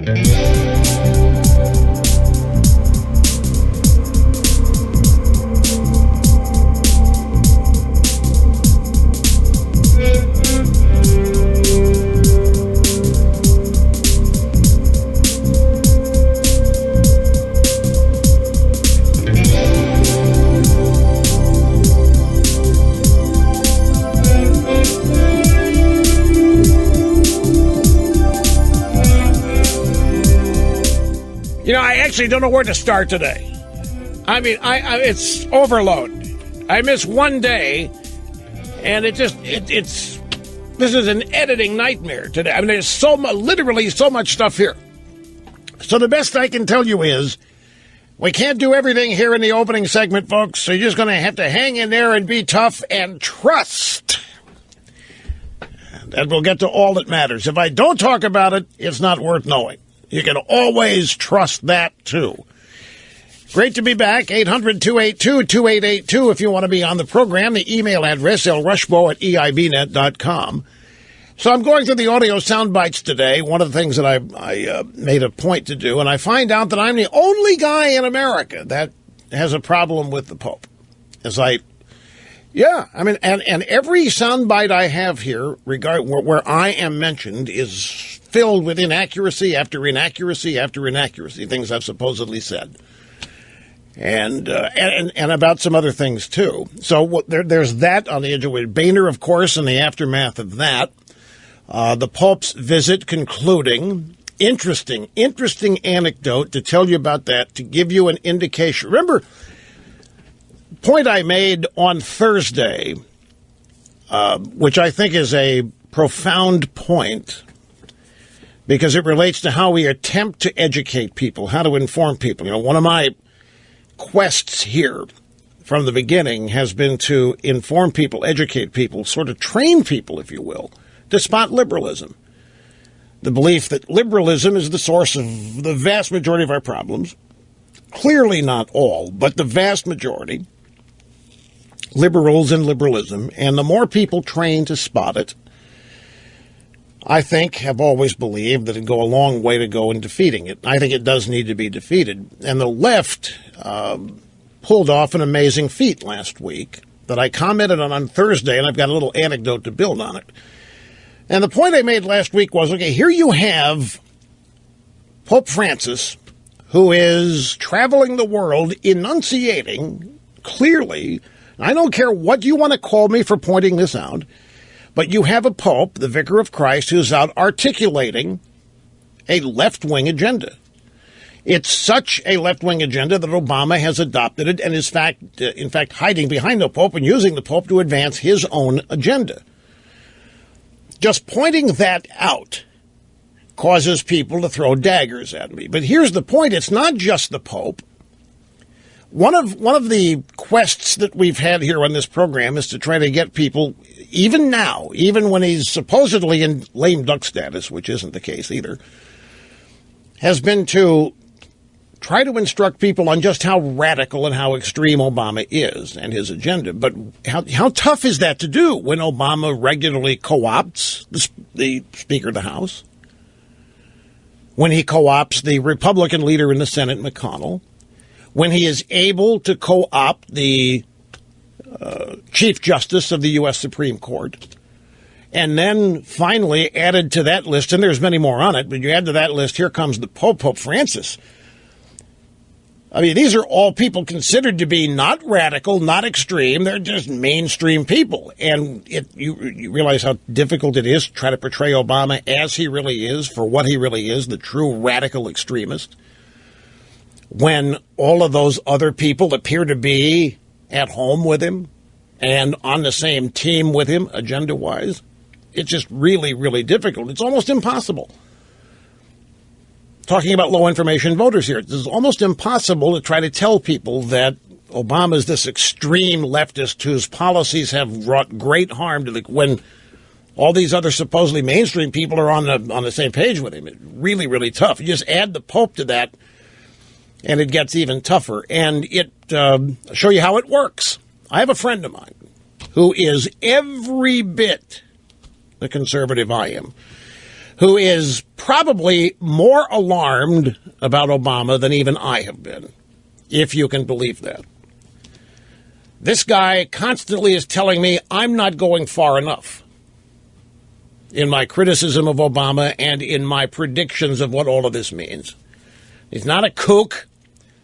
You know, I actually don't know where to start today. I mean, it's overload. I miss one day, and this is an editing nightmare today. I mean, there's literally so much stuff here. So the best I can tell you is, we can't do everything here in the opening segment, folks, so you're just going to have to hang in there and be tough and trust. And we'll get to all that matters. If I don't talk about it, it's not worth knowing. You can always trust that, too. Great to be back. 800-282-2882 if you want to be on the program. The email address, lrushbo@eibnet.com. So I'm going through the audio sound bites today, one of the things that I made a point to do, and I find out that I'm the only guy in America that has a problem with the Pope. And every sound bite I have here, where I am mentioned, is filled with inaccuracy after inaccuracy after inaccuracy, things I've supposedly said. And about some other things, too. So there's that on the edge of it. Boehner, of course, in the aftermath of that. The Pope's visit concluding. Interesting anecdote to tell you about that, to give you an indication. Remember, point I made on Thursday, which I think is a profound point, because it relates to how we attempt to educate people, how to inform people. You know, one of my quests here from the beginning has been to inform people, educate people, sort of train people, if you will, to spot liberalism. The belief that liberalism is the source of the vast majority of our problems. Clearly not all, but the vast majority. Liberals and liberalism. And the more people trained to spot it, I think, have always believed that it'd go a long way to go in defeating it. I think it does need to be defeated. And the left pulled off an amazing feat last week that I commented on Thursday, and I've got a little anecdote to build on it. And the point I made last week was, okay, here you have Pope Francis, who is traveling the world enunciating clearly. I don't care what you want to call me for pointing this out, but you have a Pope, the Vicar of Christ, who's out articulating a left-wing agenda. It's such a left-wing agenda that Obama has adopted it and is in fact hiding behind the Pope and using the Pope to advance his own agenda. Just pointing that out causes people to throw daggers at me. But here's the point. It's not just the Pope. One of the quests that we've had here on this program is to try to get people, even now, even when he's supposedly in lame duck status, which isn't the case either, has been to try to instruct people on just how radical and how extreme Obama is and his agenda. But how tough is that to do when Obama regularly co-opts the Speaker of the House, when he co-opts the Republican leader in the Senate, McConnell, when he is able to co-opt the Chief Justice of the U.S. Supreme Court, and then finally added to that list, and there's many more on it, but you add to that list, here comes the Pope Francis. I mean, these are all people considered to be not radical, not extreme. They're just mainstream people. And you realize how difficult it is to try to portray Obama as he really is, for what he really is, the true radical extremist, when all of those other people appear to be at home with him and on the same team with him, agenda-wise. It's just really, really difficult. It's almost impossible. Talking about low-information voters here, it's almost impossible to try to tell people that Obama is this extreme leftist whose policies have wrought great harm to when all these other supposedly mainstream people are on the same page with him. It's really, really tough. You just add the Pope to that, and it gets even tougher. And I'll show you how it works. I have a friend of mine who is every bit the conservative I am. who is probably more alarmed about Obama than even I have been, if you can believe that. This guy constantly is telling me I'm not going far enough in my criticism of Obama and in my predictions of what all of this means. He's not a kook,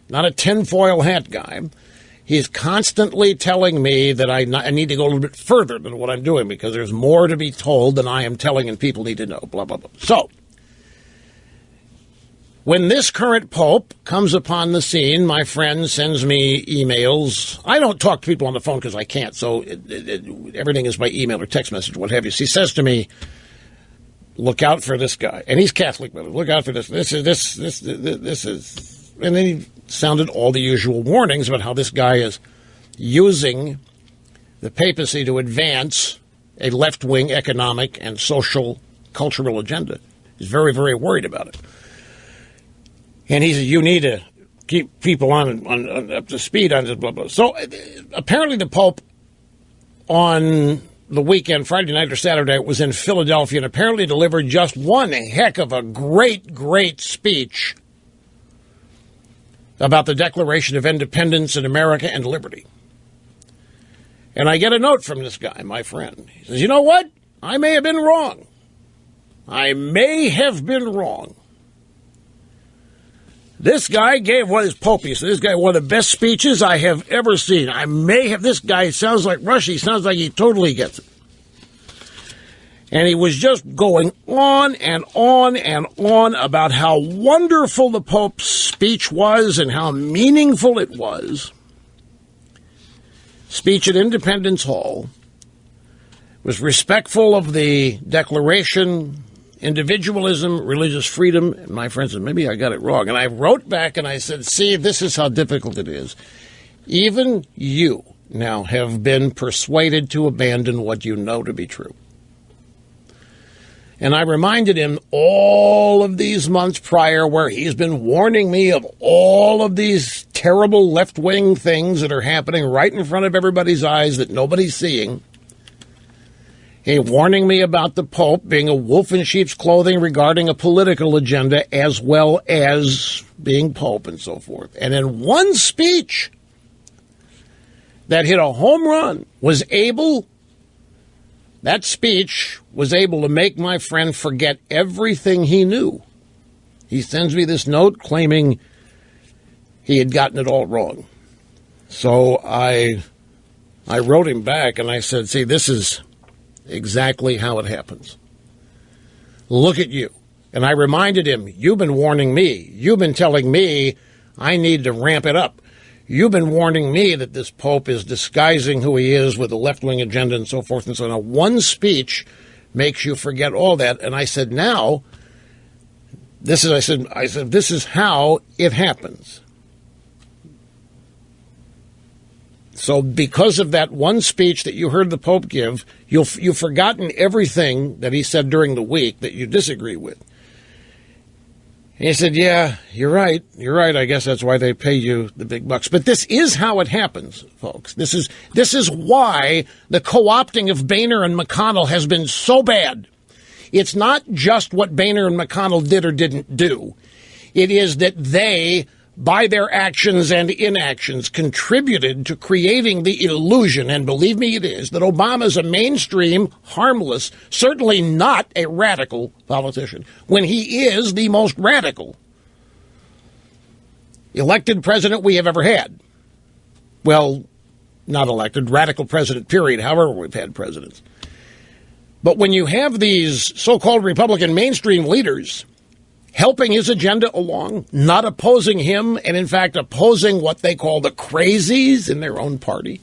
not a tinfoil hat guy. He's constantly telling me that I need to go a little bit further than what I'm doing because there's more to be told than I am telling and people need to know, blah, blah, blah. So, when this current pope comes upon the scene, my friend sends me emails. I don't talk to people on the phone because I can't, so everything is by email or text message, what have you. So he says to me, look out for this guy. And he's Catholic, but look out for this. This is... And then he sounded all the usual warnings about how this guy is using the papacy to advance a left-wing economic and social, cultural agenda. He's very, very worried about it. And he said, you need to keep people on up to speed on this, blah, blah. So apparently the Pope on the weekend, Friday night or Saturday, was in Philadelphia and apparently delivered just one heck of a great, great speech about the Declaration of Independence in America and liberty. And I get a note from this guy, my friend. He says, you know what? I may have been wrong. I may have been wrong. This guy gave what is Pope. He said, this guy one of the best speeches I have ever seen. I may have, this guy sounds like Rush. He sounds like he totally gets it. And he was just going on and on and on about how wonderful the Pope's speech was and how meaningful it was. Speech at Independence Hall was respectful of the Declaration, individualism, religious freedom. And my friend said, maybe I got it wrong. And I wrote back and I said, see, this is how difficult it is. Even you now have been persuaded to abandon what you know to be true. And I reminded him all of these months prior where he's been warning me of all of these terrible left-wing things that are happening right in front of everybody's eyes that nobody's seeing. He warning me about the Pope being a wolf in sheep's clothing regarding a political agenda as well as being Pope and so forth. And in one speech that hit a home run that speech was able to make my friend forget everything he knew. He sends me this note claiming he had gotten it all wrong. So I wrote him back and I said, see, this is exactly how it happens. Look at you. And I reminded him, you've been warning me. You've been telling me I need to ramp it up. You've been warning me that this Pope is disguising who he is with a left-wing agenda and so forth and so on. Now, one speech makes you forget all that. And I said, now, this is how it happens. So because of that one speech that you heard the Pope give, you've forgotten everything that he said during the week that you disagree with. And he said, yeah, you're right. I guess that's why they pay you the big bucks. But this is how it happens, folks. This is why the co-opting of Boehner and McConnell has been so bad. It's not just what Boehner and McConnell did or didn't do. It is that they, by their actions and inactions, contributed to creating the illusion, and believe me it is, that Obama's a mainstream, harmless, certainly not a radical politician, when he is the most radical elected president we have ever had. Well, not elected, radical president, period, however we've had presidents. But when you have these so-called Republican mainstream leaders helping his agenda along, not opposing him, and in fact opposing what they call the crazies in their own party,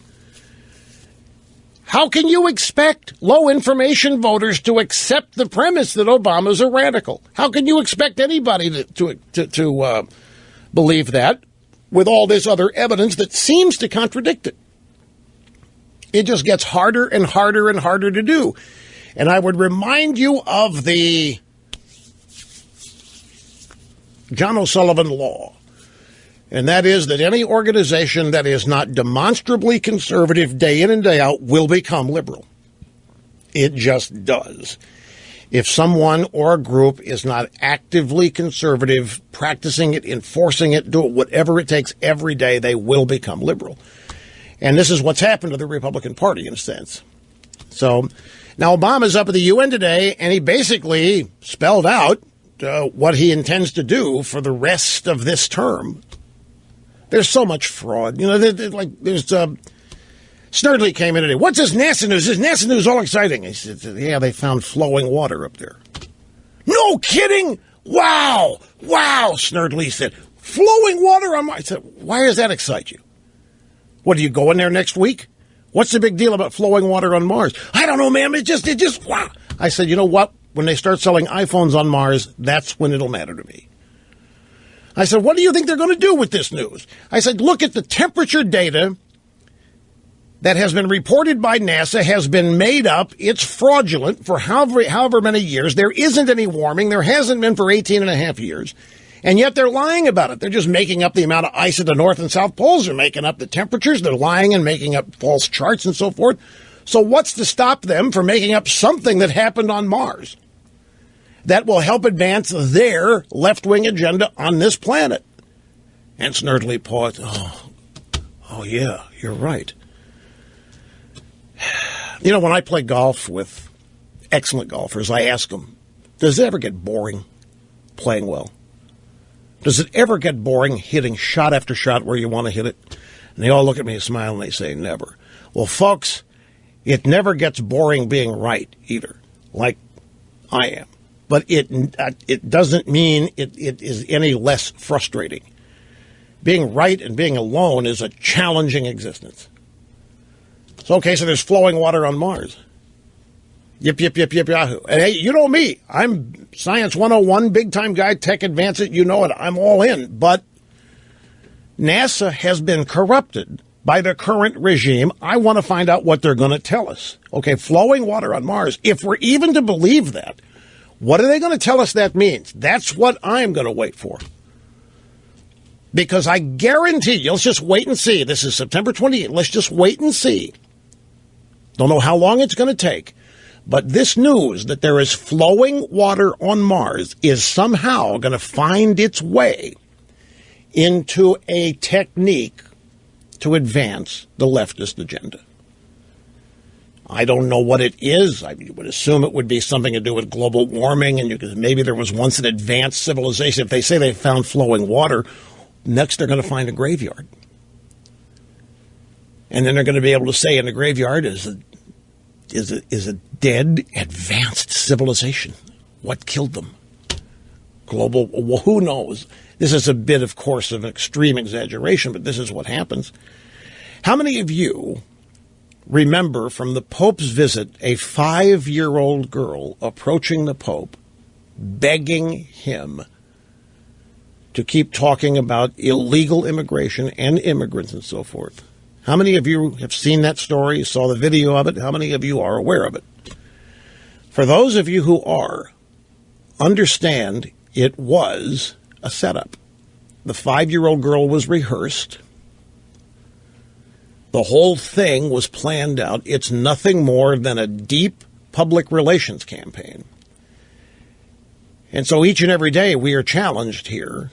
how can you expect low-information voters to accept the premise that Obama's a radical? How can you expect anybody to believe that with all this other evidence that seems to contradict it? It just gets harder and harder and harder to do. And I would remind you of the John O'Sullivan law, and that is that any organization that is not demonstrably conservative day in and day out will become liberal. It just does. If someone or a group is not actively conservative, practicing it, enforcing it, do it, whatever it takes every day, they will become liberal. And this is what's happened to the Republican Party, in a sense. So now Obama's up at the UN today, and he basically spelled out what he intends to do for the rest of this term. There's so much fraud. You know, there's Snerdley came in today. What's this NASA news? Is NASA news all exciting? He said, yeah, they found flowing water up there. No kidding? Wow. Wow, Snerdley said. Flowing water on Mars. I said, why does that excite you? What, do you go in there next week? What's the big deal about flowing water on Mars? I don't know, ma'am. It just, wow. I said, you know what? When they start selling iPhones on Mars, that's when it'll matter to me. I said, what do you think they're going to do with this news? I said, look at the temperature data that has been reported by NASA, has been made up. It's fraudulent for however many years. There isn't any warming. There hasn't been for 18 and a half years. And yet they're lying about it. They're just making up the amount of ice at the North and South Poles. They're making up the temperatures. They're lying and making up false charts and so forth. So what's to stop them from making up something that happened on Mars that will help advance their left-wing agenda on this planet? And Snerdley paused. Oh, yeah, you're right. You know, when I play golf with excellent golfers, I ask them, does it ever get boring playing well? Does it ever get boring hitting shot after shot where you want to hit it? And they all look at me and smile and they say, never. Well, folks, it never gets boring being right either, like I am. But it doesn't mean it is any less frustrating. Being right and being alone is a challenging existence. So, okay, so there's flowing water on Mars. Yip, yip, yip, yip, yahoo. And hey, you know me. I'm Science 101, big-time guy, tech advance it. You know it. I'm all in. But NASA has been corrupted by the current regime. I want to find out what they're going to tell us. Okay, flowing water on Mars. If we're even to believe that, what are they going to tell us that means? That's what I'm going to wait for. Because I guarantee you, let's just wait and see. This is September 28th. Let's just wait and see. Don't know how long it's going to take. But this news that there is flowing water on Mars is somehow going to find its way into a technique to advance the leftist agenda. I don't know what it is. I would assume it would be something to do with global warming, and maybe there was once an advanced civilization. If they say they found flowing water, next they're going to find a graveyard. And then they're going to be able to say in the graveyard is a dead, advanced civilization. What killed them? Global, well, who knows? This is a bit, of course, of an extreme exaggeration, but this is what happens. How many of you remember from the Pope's visit a 5-year-old girl approaching the Pope, begging him to keep talking about illegal immigration and immigrants and so forth? How many of you have seen that story, saw the video of it? How many of you are aware of it? For those of you who are, understand it was a setup. The 5-year-old girl was rehearsed. The whole thing was planned out. It's nothing more than a deep public relations campaign. And so each and every day we are challenged here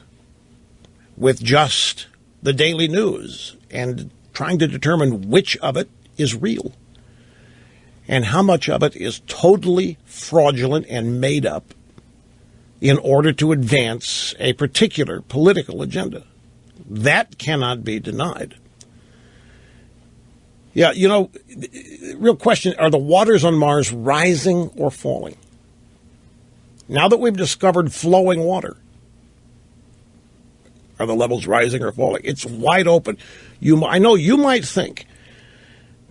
with just the daily news and trying to determine which of it is real and how much of it is totally fraudulent and made up in order to advance a particular political agenda. That cannot be denied. Yeah, you know, real question, are the waters on Mars rising or falling? Now that we've discovered flowing water, are the levels rising or falling? It's wide open. I know you might think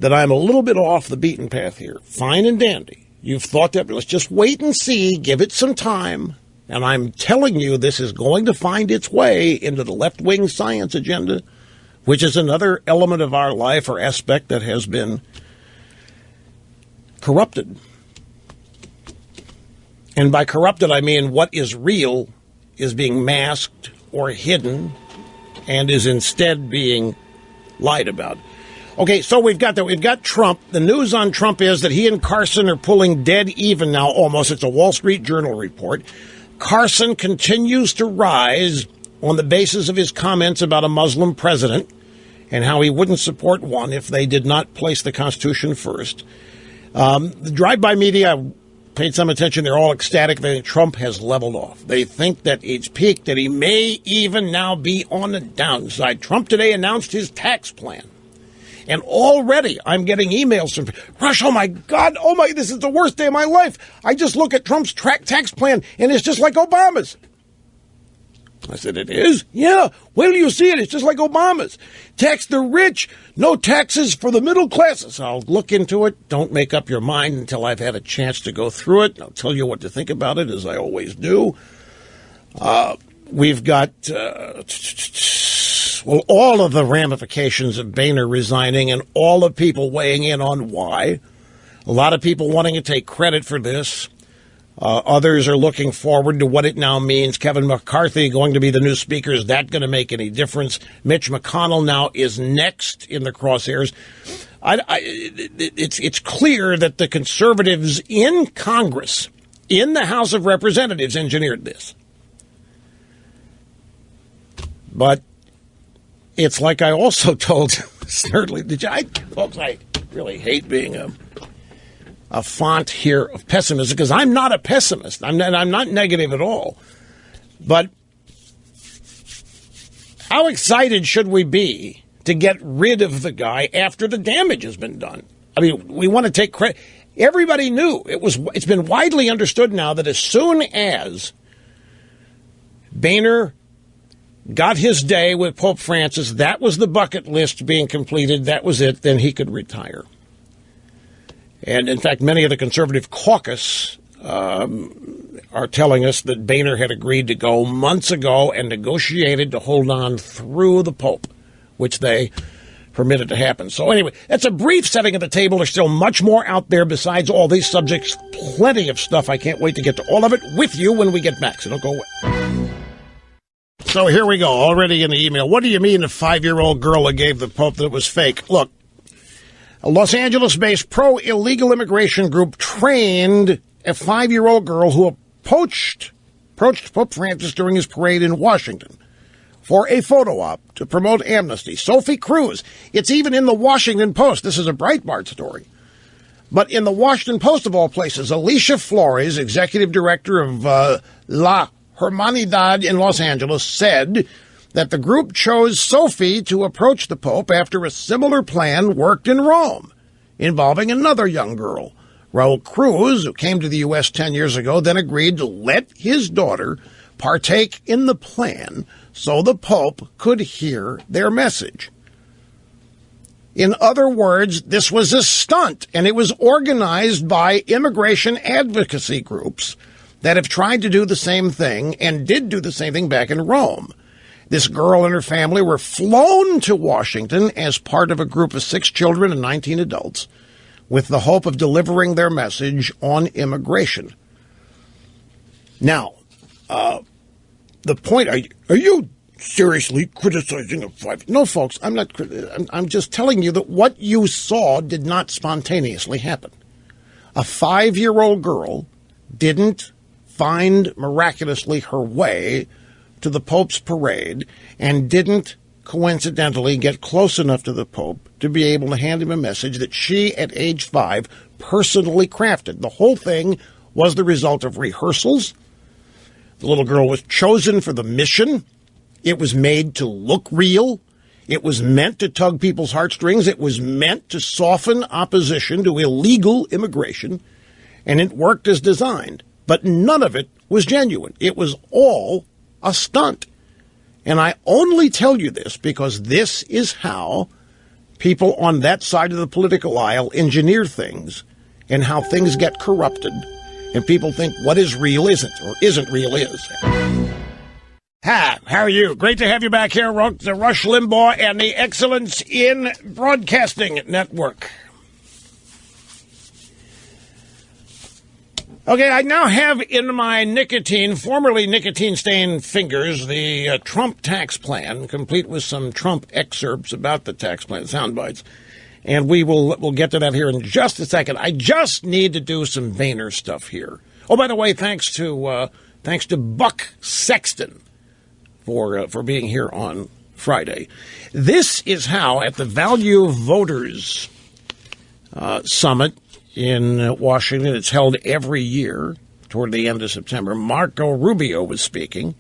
that I'm a little bit off the beaten path here. Fine and dandy. You've thought that, but let's just wait and see. Give it some time. And I'm telling you, this is going to find its way into the left-wing science agenda, which is another element of our life or aspect that has been corrupted. And by corrupted, I mean what is real is being masked or hidden and is instead being lied about. Okay, so we've got Trump. The news on Trump is that he and Carson are pulling dead even now, almost. It's a Wall Street Journal report. Carson continues to rise on the basis of his comments about a Muslim president and how he wouldn't support one if they did not place the Constitution first. The drive-by media paid some attention. They're all ecstatic that Trump has leveled off. They think that it's peaked, that he may even now be on the downside. Trump today announced his tax plan. And already I'm getting emails from Rush, oh my God, this is the worst day of my life. I just look at Trump's tax plan and it's just like Obama's. I said, it is? Yeah. Wait till you see it. It's just like Obama's. Tax the rich, no taxes for the middle classes. I'll look into it. Don't make up your mind until I've had a chance to go through it. I'll tell you what to think about it, as I always do. We've got all of the ramifications of Boehner resigning and all the people weighing in on why. A lot of people wanting to take credit for this. Others are looking forward to what it now means. Kevin McCarthy going to be the new speaker. Is that going to make any difference? Mitch McConnell now is next in the crosshairs. It's clear that the conservatives in Congress, in the House of Representatives, engineered this. But it's like I also told folks, I really hate being a font here of pessimism, because I'm not a pessimist. I'm not negative at all. But how excited should we be to get rid of the guy after the damage has been done? I mean, we want to take credit. Everybody knew. It's been widely understood now that as soon as Boehner got his day with Pope Francis, that was the bucket list being completed. That was it. Then he could retire. And, in fact, many of the conservative caucus are telling us that Boehner had agreed to go months ago and negotiated to hold on through the Pope, which they permitted to happen. So, anyway, that's a brief setting of the table. There's still much more out there besides all these subjects. Plenty of stuff. I can't wait to get to all of it with you when we get back, so don't go away. So here we go, already in the email. What do you mean a 5-year-old girl gave the Pope that it was fake? Look, a Los Angeles-based pro-illegal immigration group trained a 5-year-old girl who approached Pope Francis during his parade in Washington for a photo op to promote amnesty. Sophie Cruz. It's even in the Washington Post. This is a Breitbart story. But in the Washington Post, of all places, Alicia Flores, executive director of La Hermanidad in Los Angeles, said that the group chose Sophie to approach the Pope after a similar plan worked in Rome, involving another young girl. Raul Cruz, who came to the U.S. 10 years ago, then agreed to let his daughter partake in the plan so the Pope could hear their message. In other words, this was a stunt, and it was organized by immigration advocacy groups that have tried to do the same thing and did do the same thing back in Rome. This girl and her family were flown to Washington as part of a group of 6 children and 19 adults with the hope of delivering their message on immigration. Now, the point, are you seriously criticizing a 5? No, folks, I'm not. I'm just telling you that what you saw did not spontaneously happen. A 5-year-old girl didn't find miraculously her way to the Pope's parade and didn't coincidentally get close enough to the Pope to be able to hand him a message that she, at age 5, personally crafted. The whole thing was the result of rehearsals. The little girl was chosen for the mission. It was made to look real. It was meant to tug people's heartstrings. It was meant to soften opposition to illegal immigration, and it worked as designed. But none of it was genuine. It was all a stunt. And I only tell you this because this is how people on that side of the political aisle engineer things and how things get corrupted. And people think what is real isn't, or isn't real is. Hi, how are you? Great to have you back here, the Rush Limbaugh and the Excellence in Broadcasting Network. Okay, I now have in my formerly nicotine-stained fingers, the Trump tax plan, complete with some Trump excerpts about the tax plan, sound bites. And we'll get to that here in just a second. I just need to do some Boehner stuff here. Oh, by the way, thanks to Buck Sexton for being here on Friday. This is how, at the Value Voters Summit in Washington, it's held every year toward the end of September, Marco Rubio was speaking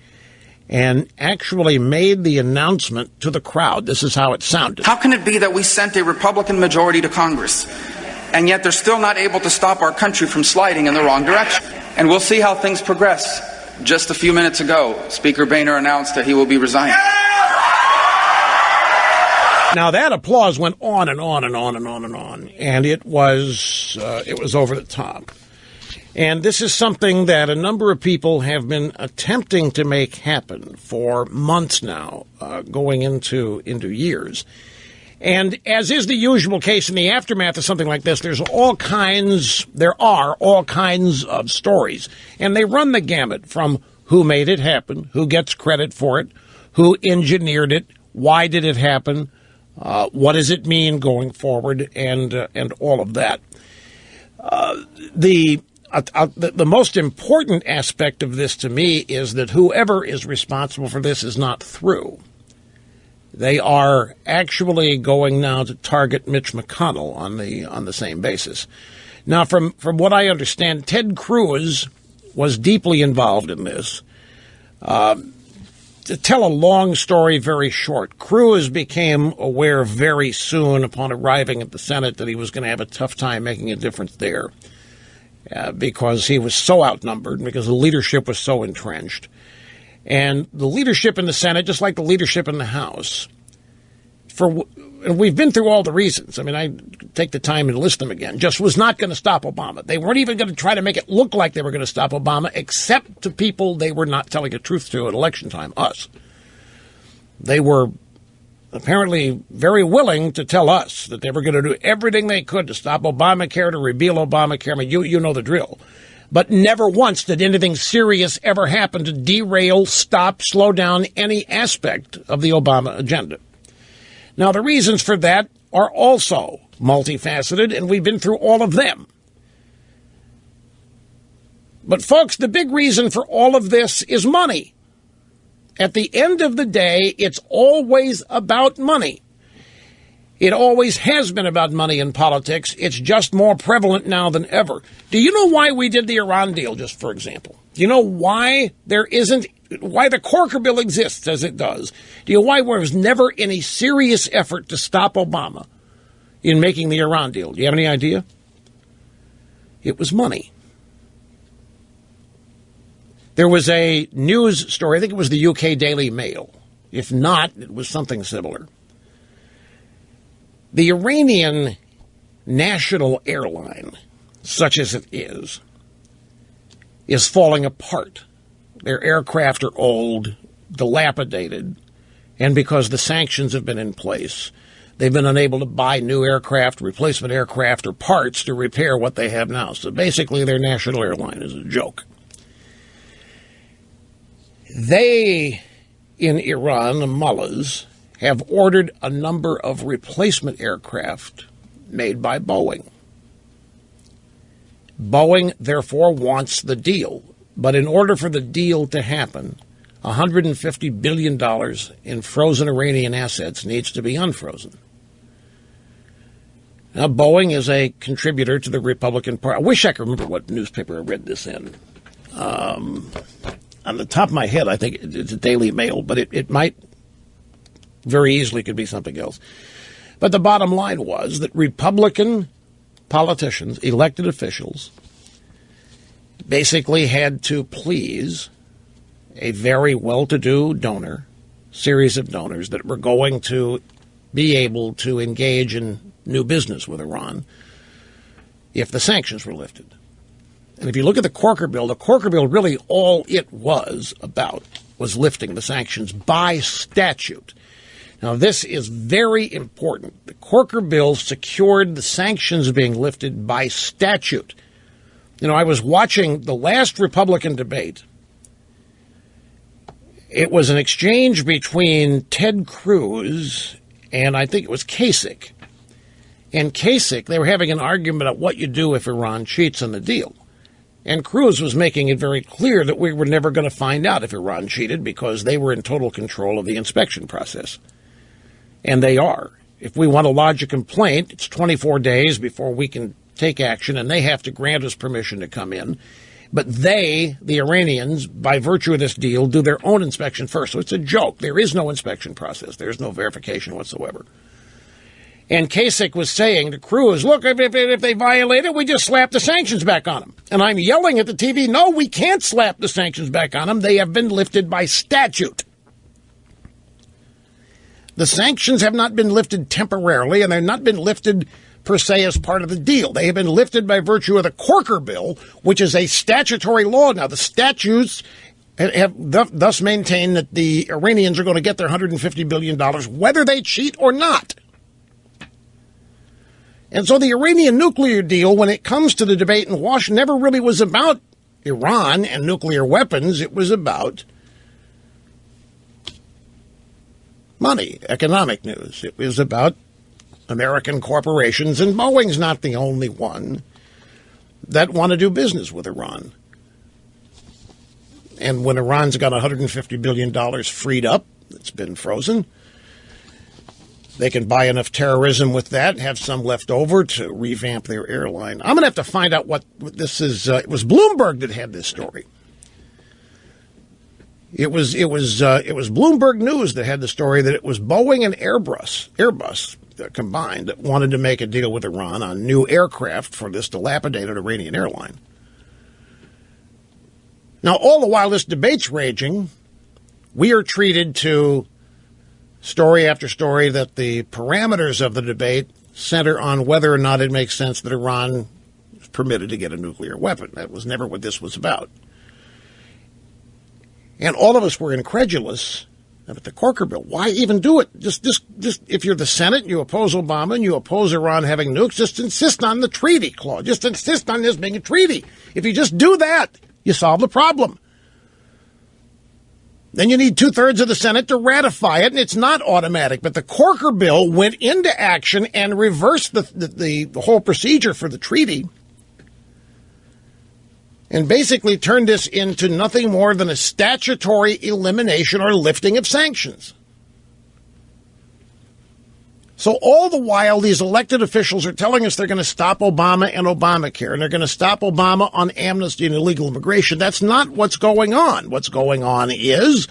and actually made the announcement to the crowd. This is how it sounded. How can it be that we sent a Republican majority to Congress, and yet they're still not able to stop our country from sliding in the wrong direction? And we'll see how things progress. Just a few minutes ago, Speaker Boehner announced that he will be resigning. Now, that applause went on and on and on and on and on, and it was over the top. And this is something that a number of people have been attempting to make happen for months now, going into years. And as is the usual case in the aftermath of something like this, there are all kinds of stories. And they run the gamut from who made it happen, who gets credit for it, who engineered it, why did it happen, what does it mean going forward, and all of that. The most important aspect of this to me is that whoever is responsible for this is not through. They are actually going now to target Mitch McConnell on the same basis. Now, from what I understand, Ted Cruz was deeply involved in this. To tell a long story very short, Cruz became aware very soon upon arriving at the Senate that he was going to have a tough time making a difference there. Because he was so outnumbered, because the leadership was so entrenched. And the leadership in the Senate, just like the leadership in the House, and we've been through all the reasons. I mean, I take the time and list them again. Just was not going to stop Obama. They weren't even going to try to make it look like they were going to stop Obama, except to people they were not telling the truth to at election time, us. They were apparently very willing to tell us that they were going to do everything they could to stop Obamacare, to repeal Obamacare. I mean, you know the drill. But never once did anything serious ever happen to derail, stop, slow down any aspect of the Obama agenda. Now, the reasons for that are also multifaceted, and we've been through all of them. But, folks, the big reason for all of this is money. At the end of the day, it's always about money. It always has been about money in politics. It's just more prevalent now than ever. Do you know why we did the Iran deal, just for example? Do you know why why the Corker bill exists as it does? Do you know why there was never any serious effort to stop Obama in making the Iran deal? Do you have any idea? It was money. There was a news story, I think it was the UK Daily Mail. If not, it was something similar. The Iranian national airline, such as it is falling apart. Their aircraft are old, dilapidated, and because the sanctions have been in place, they've been unable to buy new aircraft, replacement aircraft, or parts to repair what they have now. So basically, their national airline is a joke. They, in Iran, the mullahs, have ordered a number of replacement aircraft made by Boeing. Boeing, therefore, wants the deal. But in order for the deal to happen, $150 billion in frozen Iranian assets needs to be unfrozen. Now, Boeing is a contributor to the Republican Party. I wish I could remember what newspaper I read this in. On the top of my head, I think it's a Daily Mail, but it might very easily could be something else. But the bottom line was that Republican politicians, elected officials, basically had to please a very well-to-do series of donors that were going to be able to engage in new business with Iran if the sanctions were lifted. And if you look at the Corker bill really all it was about was lifting the sanctions by statute. Now, this is very important. The Corker bill secured the sanctions being lifted by statute. You know, I was watching the last Republican debate. It was an exchange between Ted Cruz and I think it was Kasich. and Kasich, they were having an argument about what you do if Iran cheats on the deal. And Cruz was making it very clear that we were never going to find out if Iran cheated because they were in total control of the inspection process. And they are. If we want to lodge a complaint, it's 24 days before we can take action, and they have to grant us permission to come in. But they, the Iranians, by virtue of this deal, do their own inspection first. So it's a joke. There is no inspection process. There's no verification whatsoever. And Kasich was saying to Cruz, look, if they violate it, we just slap the sanctions back on them. And I'm yelling at the TV, no, we can't slap the sanctions back on them. They have been lifted by statute. The sanctions have not been lifted temporarily, and they've not been lifted per se as part of the deal. They have been lifted by virtue of the Corker Bill, which is a statutory law. Now, the statutes have thus maintained that the Iranians are going to get their $150 billion, whether they cheat or not. And so the Iranian nuclear deal, when it comes to the debate in Washington, never really was about Iran and nuclear weapons. It was about money, economic news. It was about American corporations, and Boeing's not the only one that want to do business with Iran. And when Iran's got $150 billion freed up, it's been frozen, they can buy enough terrorism with that, have some left over to revamp their airline. I'm going to have to find out what this is. It was Bloomberg that had this story. It was Bloomberg News that had the story that it was Boeing and Airbus combined that wanted to make a deal with Iran on new aircraft for this dilapidated Iranian airline. Now, all the while this debate's raging, we are treated to story after story that the parameters of the debate center on whether or not it makes sense that Iran is permitted to get a nuclear weapon. That was never what this was about. And all of us were incredulous about the Corker Bill. Why even do it? Just if you're the Senate, you oppose Obama and you oppose Iran having nukes, just insist on the treaty clause. Just insist on this being a treaty. If you just do that, you solve the problem. Then you need 2/3 of the Senate to ratify it, and it's not automatic. But the Corker Bill went into action and reversed the whole procedure for the treaty and basically turned this into nothing more than a statutory elimination or lifting of sanctions. So all the while, these elected officials are telling us they're going to stop Obama and Obamacare, and they're going to stop Obama on amnesty and illegal immigration. That's not what's going on. What's going on is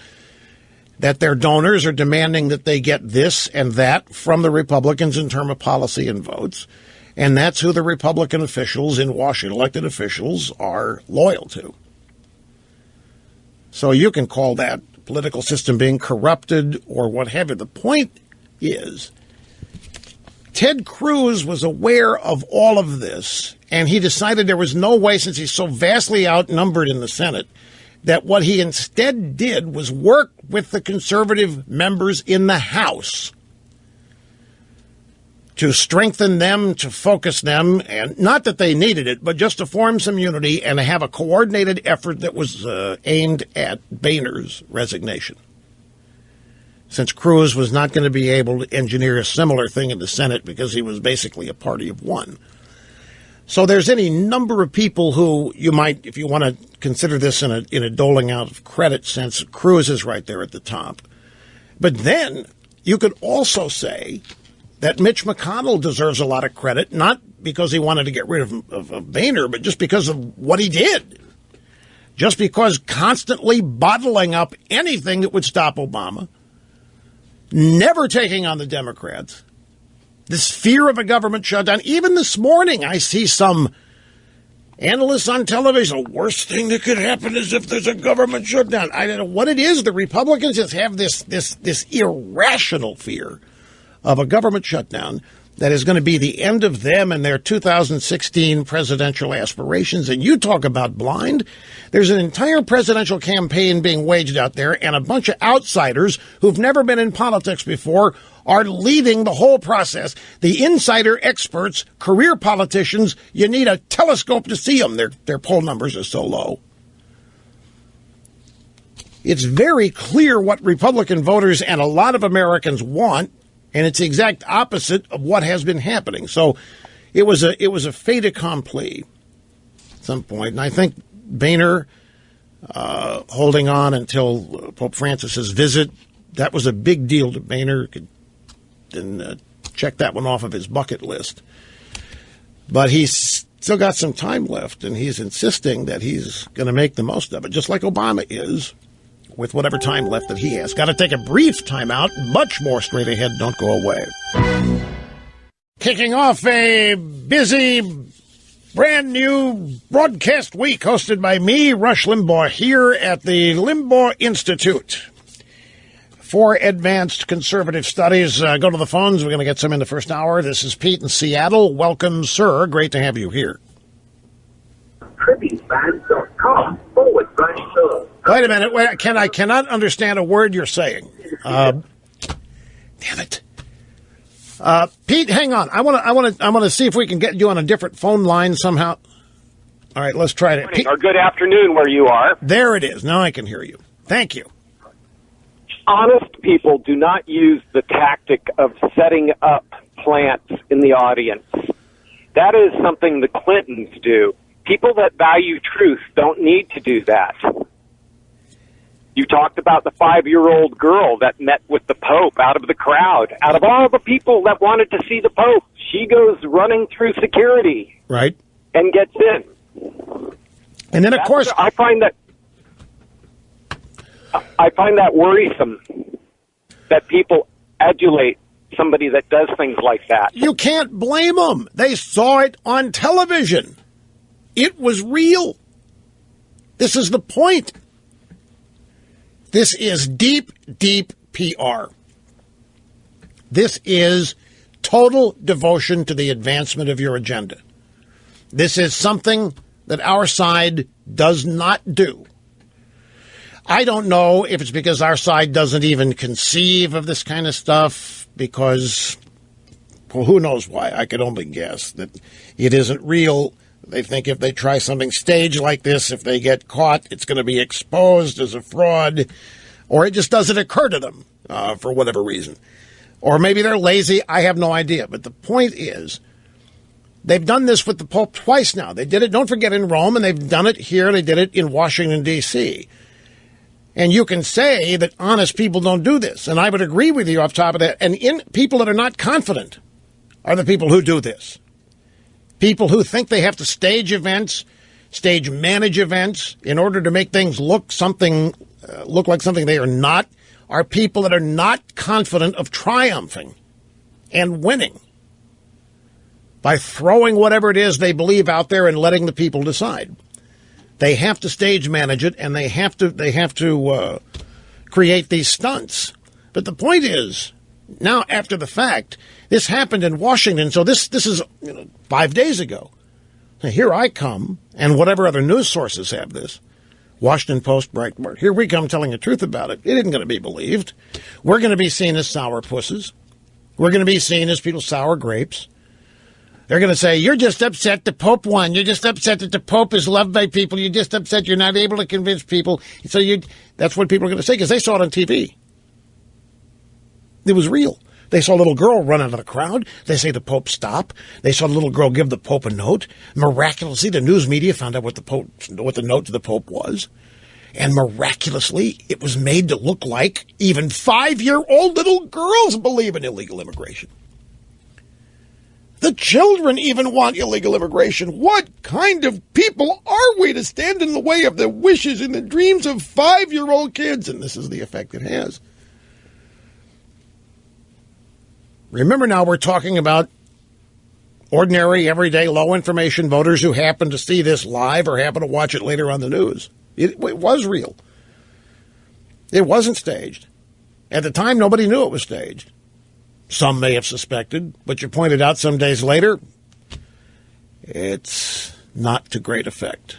that their donors are demanding that they get this and that from the Republicans in terms of policy and votes, and that's who the Republican officials in Washington, elected officials, are loyal to. So you can call that political system being corrupted or what have you. The point is, Ted Cruz was aware of all of this, and he decided there was no way, since he's so vastly outnumbered in the Senate, that what he instead did was work with the conservative members in the House to strengthen them, to focus them, and not that they needed it, but just to form some unity and to have a coordinated effort that was aimed at Boehner's resignation. Since Cruz was not going to be able to engineer a similar thing in the Senate because he was basically a party of one. So there's any number of people who you might, if you want to consider this in a doling out of credit sense, Cruz is right there at the top. But then you could also say that Mitch McConnell deserves a lot of credit, not because he wanted to get rid of Boehner, but just because of what he did. Just because constantly bottling up anything that would stop Obama, never taking on the Democrats, this fear of a government shutdown. Even this morning, I see some analysts on television, the worst thing that could happen is if there's a government shutdown. I don't know what it is. The Republicans just have this irrational fear of a government shutdown that is going to be the end of them and their 2016 presidential aspirations. And you talk about blind. There's an entire presidential campaign being waged out there, and a bunch of outsiders who've never been in politics before are leading the whole process. The insider experts, career politicians, you need a telescope to see them. Their poll numbers are so low. It's very clear what Republican voters and a lot of Americans want, And it's the exact opposite of what has been happening. So it was a fait accompli at some point. And I think Boehner holding on until Pope Francis's visit, that was a big deal to Boehner. Could then check that one off of his bucket list. But he's still got some time left, and he's insisting that he's going to make the most of it, just like Obama is, with whatever time left that he has. Got to take a brief time out. Much more straight ahead. Don't go away. Kicking off a busy, brand new broadcast week hosted by me, Rush Limbaugh, here at the Limbaugh Institute for Advanced Conservative Studies. Go to the phones. We're going to get some in the first hour. This is Pete in Seattle. Welcome, sir. Great to have you here. TributeFans.com/show. Wait a minute. Wait, I cannot understand a word you're saying. Damn it. Pete, hang on. I want to see if we can get you on a different phone line somehow. All right, let's try it. Pete, or good afternoon where you are. There it is. Now I can hear you. Thank you. Honest people do not use the tactic of setting up plants in the audience. That is something the Clintons do. People that value truth don't need to do that. You talked about the 5-year-old girl that met with the Pope out of the crowd. Out of all the people that wanted to see the Pope, she goes running through security. Right. And gets in. And then, of course, I find that worrisome that people adulate somebody that does things like that. You can't blame them. They saw it on television. It was real. This is the point. This is deep, deep PR. This is total devotion to the advancement of your agenda. This is something that our side does not do. I don't know if it's because our side doesn't even conceive of this kind of stuff, because, well, who knows why? I could only guess that it isn't real. They think if they try something staged like this, if they get caught, it's going to be exposed as a fraud, or it just doesn't occur to them for whatever reason. Or maybe they're lazy. I have no idea. But the point is, they've done this with the Pope twice now. They did it, don't forget, in Rome, and they've done it here. They did it in Washington, D.C., and you can say that honest people don't do this. And I would agree with you off top of that. And people that are not confident are the people who do this. People who think they have to stage events, stage manage events in order to make things look like something they are not, are people that are not confident of triumphing and winning by throwing whatever it is they believe out there and letting the people decide. They have to stage manage it, and they have to create these stunts. But the point is, now after the fact, this happened in Washington, so this is 5 days ago. Now, here I come, and whatever other news sources have this, Washington Post, Breitbart, here we come telling the truth about it. It isn't going to be believed. We're going to be seen as sourpusses. We're going to be seen as people sour grapes. They're going to say, you're just upset the Pope won. You're just upset that the Pope is loved by people. You're just upset you're not able to convince people. So that's what people are going to say, because they saw it on TV. It was real. They saw a little girl run out of the crowd. They say the Pope stop. They saw the little girl give the Pope a note. Miraculously, the news media found out what the note to the Pope was. And miraculously, it was made to look like even 5-year-old little girls believe in illegal immigration. The children even want illegal immigration. What kind of people are we to stand in the way of the wishes and the dreams of 5-year-old kids? And this is the effect it has. Remember now, we're talking about ordinary, everyday, low-information voters who happen to see this live or happen to watch it later on the news. It was real. It wasn't staged. At the time, nobody knew it was staged. Some may have suspected, but you pointed out some days later, it's not to great effect.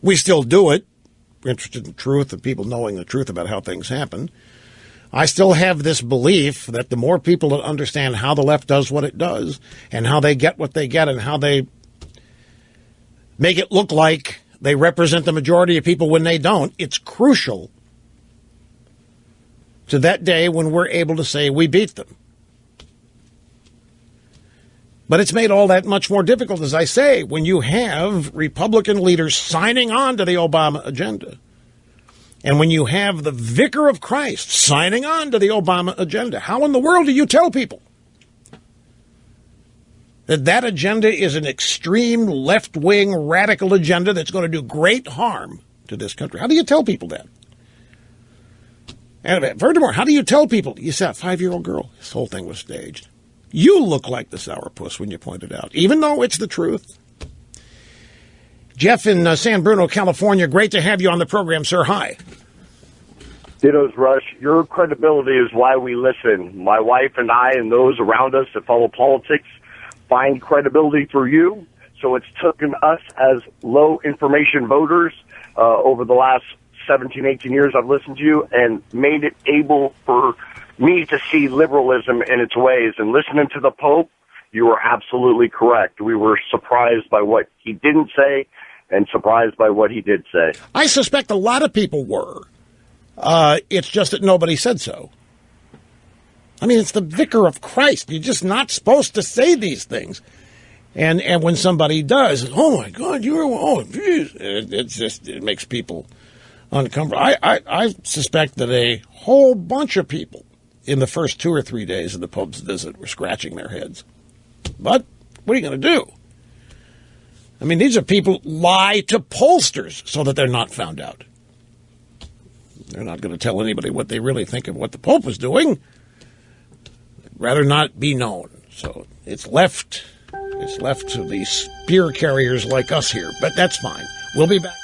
We still do it. We're interested in truth and people knowing the truth about how things happen. I still have this belief that the more people that understand how the left does what it does and how they get what they get and how they make it look like they represent the majority of people when they don't, it's crucial to that day when we're able to say we beat them. But it's made all that much more difficult, as I say, when you have Republican leaders signing on to the Obama agenda. And when you have the Vicar of Christ signing on to the Obama agenda. How in the world do you tell people that that agenda is an extreme left-wing radical agenda that's going to do great harm to this country? How do you tell people that? And furthermore, how do you tell people? You said a 5-year-old girl. This whole thing was staged. You look like the sourpuss when you point it out, even though it's the truth. Jeff in San Bruno, California, great to have you on the program, sir. Hi. Dittos, Rush. Your credibility is why we listen. My wife and I and those around us that follow politics find credibility through you. So it's taken us as low information voters over the last 17, 18 years I've listened to you and made it able for me to see liberalism in its ways. And listening to the Pope, you were absolutely correct. We were surprised by what he didn't say and surprised by what he did say. I suspect a lot of people were. It's just that nobody said so. I mean, it's the Vicar of Christ. You're just not supposed to say these things. And when somebody does, oh, my God, geez. It makes people uncomfortable. I suspect that a whole bunch of people in the first 2 or 3 days of the Pope's visit were scratching their heads. But what are you going to do? I mean, these are people who lie to pollsters so that they're not found out. They're not going to tell anybody what they really think of what the Pope was doing. They'd rather not be known. So it's left to the spear carriers like us here. But that's fine. We'll be back.